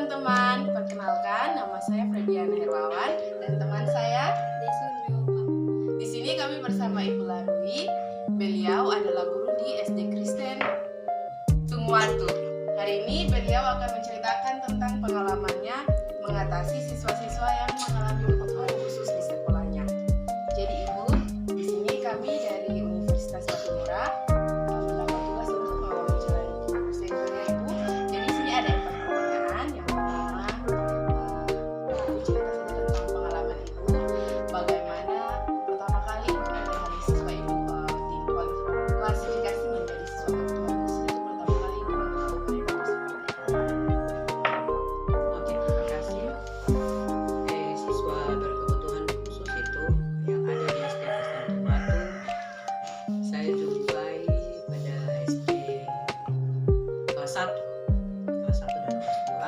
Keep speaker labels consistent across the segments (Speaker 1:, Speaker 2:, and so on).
Speaker 1: teman-teman, perkenalkan nama saya Frediana Herwawan dan teman saya
Speaker 2: Desi Unmeopa.
Speaker 1: di sini kami bersama Ibu Larui. Beliau adalah guru di SD Kristen Tungwatu. Hari ini beliau akan menceritakan tentang pengalamannya mengatasi siswa-siswa yang mengalami kebutuhan khusus di sekolahnya. Jadi Ibu, di sini kami dari Universitas Batu Murah mendapat tugas untuk mewawancarai dosennya Ibu. Jadi di sini ada 4 pertanyaan. Yang pertama, Ibu cerita saja tentang pengalaman Ibu. Bagaimana pertama kali Ibu mengenali siswa Ibu klasifikasi menjadi siswa kebutuhan khusus itu pertama kali Ibu mengenali mereka di sekolah.
Speaker 3: Oke, terima kasih. Siswa berkebutuhan khusus itu yang ada di SD Kristen Batu, saya jumpai pada SD kelas 1 dan kelas 2.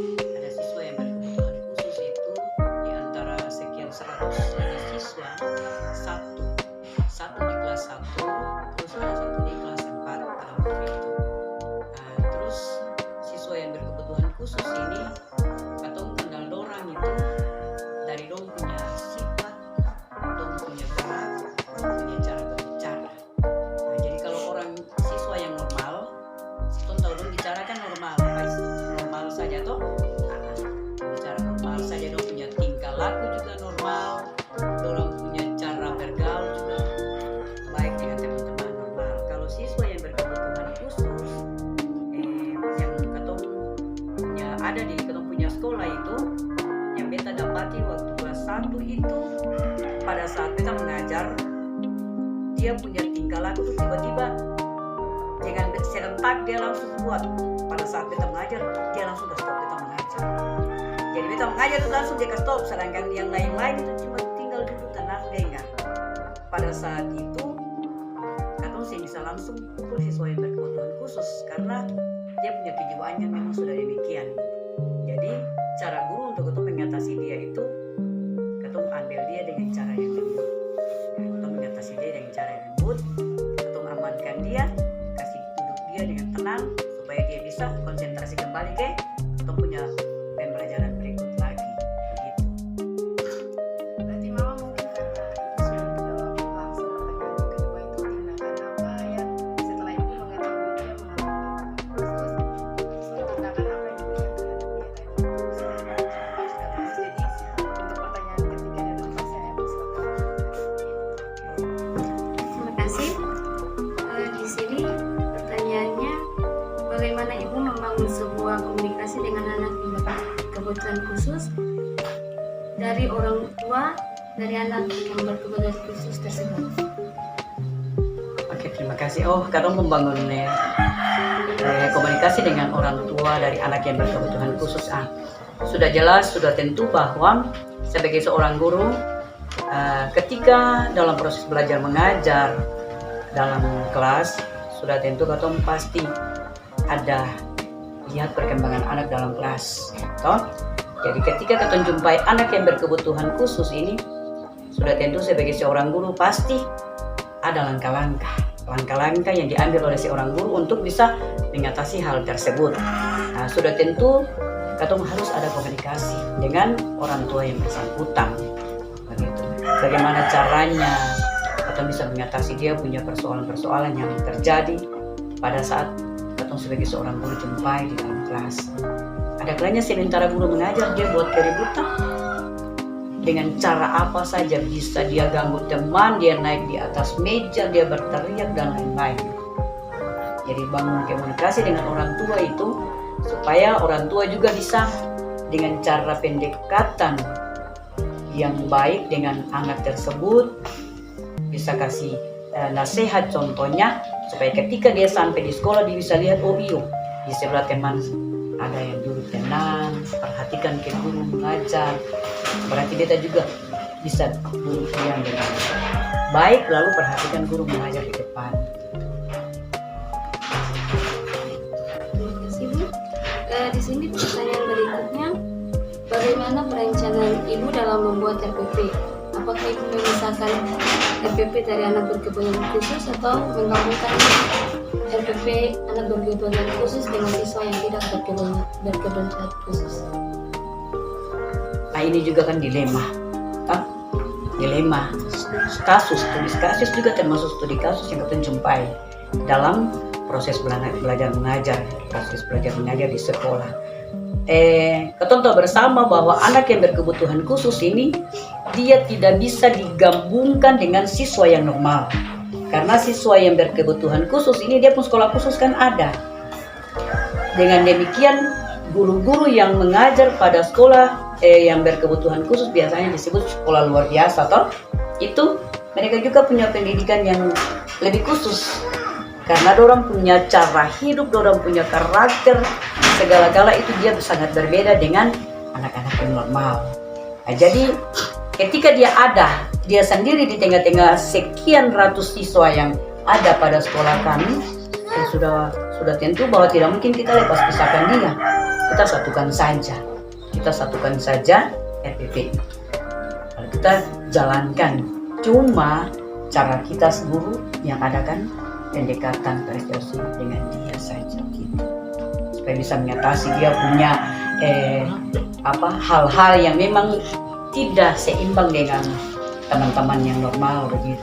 Speaker 3: Ada siswa yang berkebutuhan khusus itu di antara sekian 100 siswa, satu di kelas 1, terus ada satu di kelas 4 pada waktu itu. Terus siswa yang berkebutuhan khusus ini atau kenal dorang itu dari dong punya sifat, dong punya gerak, dong punya cara berbicara. Jadi kalau orang siswa yang normal, kita tahu dong bicara kan normal, normal saja toh. Bicara normal saja, dong punya tingkah laku juga normal, dorang punya cara bergaul juga baik dengan teman-teman normal. Kalau siswa yang berkebutuhan khusus, yang ketemu ada di ketemu punya sekolah itu, yang beta dapati waktu kelas 1 itu, pada saat beta mengajar, dia punya tingkah laku tuh tiba-tiba dengan serentak dia langsung buat. Pada saat beta mengajar, dia langsung ke stop beta mengajar. Jadi beta mengajar itu langsung dia ke stop, sedangkan yang lain-lain itu cuma tinggal duduk tenang dengar. Pada saat itu katong sih bisa langsung pukul siswa yang berkebutuhan khusus karena dia punya kejiwaannya memang sudah demikian. Jadi cara guru untuk ketong mengatasi dia itu, ketong ambil dia dengan cara yang lembut. Ketong mengatasi dia dengan cara yang lembut, ketong amankan dia, kasih duduk dia dengan tenang supaya dia bisa konsentrasi kembali ke ketong punya pembelajaran berikut lagi. Begitu.
Speaker 1: Berarti Mama mungkin karena Ibu sudah menjawab langsung pertanyaan yang kedua itu, tindakan apa yang setelah Ibu mengetahui dia mengalami kebutuhan khusus, tindakan apa yang diberikan terhadap dia tadi Ibu sudah menjawab. Jadi untuk pertanyaan ketiga dan keempat saya persilakan.
Speaker 2: Terima kasih. Di sini pertanyaannya, bagaimana Ibu membangun sebuah komunikasi dengan anak yang berkebutuhan khusus dari orang tua dari anak yang berkebutuhan khusus tersebut?
Speaker 3: Oke, terima kasih. Kadang membangun komunikasi dengan orang tua dari anak yang berkebutuhan khusus. Sudah jelas, sudah tentu bahwa sebagai seorang guru, ketika dalam proses belajar mengajar dalam kelas, sudah tentu katong pasti ada lihat perkembangan anak dalam kelas. Toh? Jadi ketika katong jumpai anak yang berkebutuhan khusus ini, sudah tentu sebagai seorang guru pasti ada langkah-langkah yang diambil oleh seorang guru untuk bisa mengatasi hal tersebut. Sudah tentu katong harus ada komunikasi dengan orang tua yang bersangkutan. Begitu. Bagaimana caranya katong bisa mengatasi dia punya persoalan-persoalan yang terjadi pada saat katong sebagai seorang guru jumpai di dalam kelas. Ada kalanya sementara guru mengajar dia buat keributan, dengan cara apa saja bisa dia ganggu teman, dia naik di atas meja, dia berteriak dan lain-lain. Jadi bangun komunikasi dengan orang tua itu supaya orang tua juga bisa dengan cara pendekatan yang baik dengan anak tersebut, bisa kasih nasihat contohnya supaya ketika dia sampai di sekolah dia bisa lihat, di sebelah teman ada yang duduk tenang, perhatikan ke guru mengajar, berarti beta juga bisa duduk diam dengan baik, lalu perhatikan guru mengajar di depan.
Speaker 2: Terima kasih Bu. Di sini pertanyaan berikutnya, bagaimana perencanaan Ibu dalam membuat RPP? Apakah Ibu memisahkan RPP dari anak berkebutuhan khusus atau menggabungkannya? RPP anak berkebutuhan khusus dengan siswa yang tidak berkebutuhan khusus.
Speaker 3: Nah ini juga kan dilema, kan? Dilema kasus, studi kasus juga termasuk studi kasus yang kita jumpai dalam proses belajar mengajar di sekolah. Kita tahu bersama bahwa anak yang berkebutuhan khusus ini dia tidak bisa digabungkan dengan siswa yang normal, karena siswa yang berkebutuhan khusus ini dia pun sekolah khusus kan ada. Dengan demikian guru-guru yang mengajar pada sekolah yang berkebutuhan khusus biasanya disebut sekolah luar biasa toh, itu mereka juga punya pendidikan yang lebih khusus karena dorang punya cara hidup, dorang punya karakter, segala-gala itu dia sangat berbeda dengan anak-anak yang normal. Nah, jadi ketika dia sendiri di tengah-tengah sekian ratus siswa yang ada pada sekolah kami, sudah tentu bahwa tidak mungkin kita lepas pisahkan dia. Kita satukan saja RPP. Kalau kita jalankan, cuma cara kita guru yang ada kan pendekatan prestasi dengan dia saja gitu. Supaya bisa mengatasi dia punya hal-hal yang memang tidak seimbang dengan teman-teman yang normal begitu.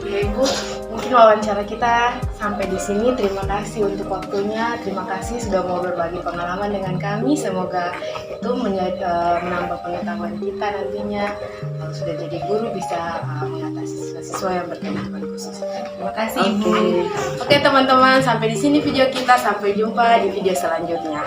Speaker 1: Ibu, mungkin wawancara kita sampai di sini. Terima kasih untuk waktunya. Terima kasih sudah mau berbagi pengalaman dengan kami. Semoga itu menambah pengetahuan kita nantinya. Kalau sudah jadi guru bisa mengatasi siswa yang berkebutuhan khusus. Terima kasih Ibu. Oke teman-teman, sampai di sini video kita. Sampai jumpa di video selanjutnya.